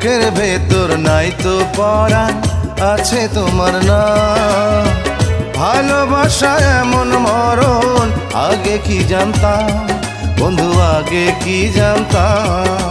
বুকের ভেতর নাই তো পরাণ, আছে তোমার নাম। ভালোবাসা এমন মরণ, আগে কি জানতাম বন্ধু, আগে কি জানতাম।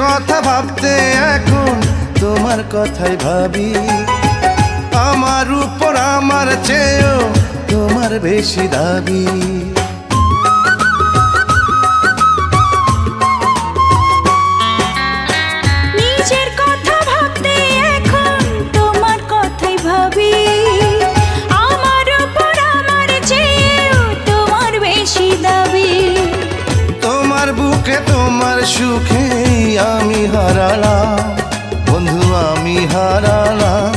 কথা ভাবতে এখন তোমার কথাই ভাবি, আমার উপর আমার চেয়েও তোমার বেশি দাবি। নিজের কথা ভাবতে এখন তোমার কথাই ভাবি, আমার উপর আমার চেয়েও তোমার বেশি দাবি। তোমার বুকে তোমার সুখে আমি হারালাম বন্ধু, আমি হারালাম।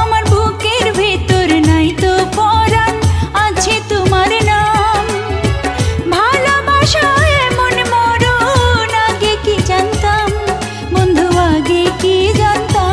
আমার বুকের ভেতর নাই তো পরাণ, আছে তোমার নাম। ভালোবাসা এমন মরণ, আগে কি জানতাম বন্ধু, আগে কি জানতাম।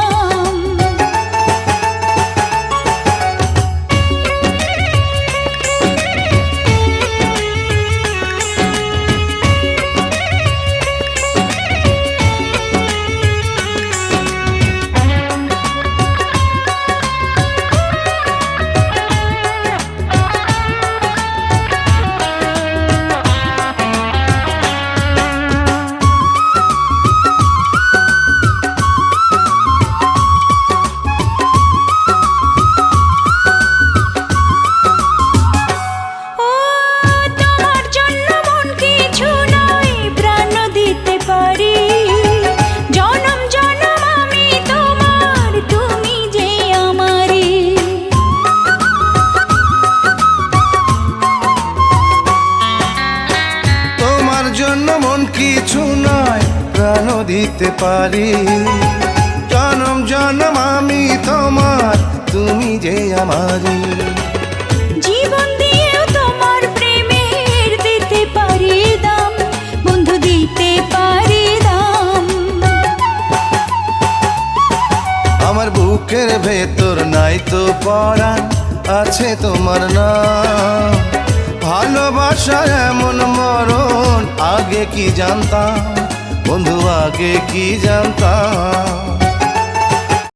কিছু নয় প্রাণ দিতে পারি, জনম জনম আমি তোমার, তুমি যে আমারি। জীবন দিয়েও তোমার প্রেমের দিতে পারি দাম বন্ধু, দিতে পারি দাম। আমার বুকের ভেতর নাই তো পরাণ, আছে তোমার নাম। ভালোবাসা এমন মরণ, আগে কি জানতাম বন্ধু, আগে কি জানতাম।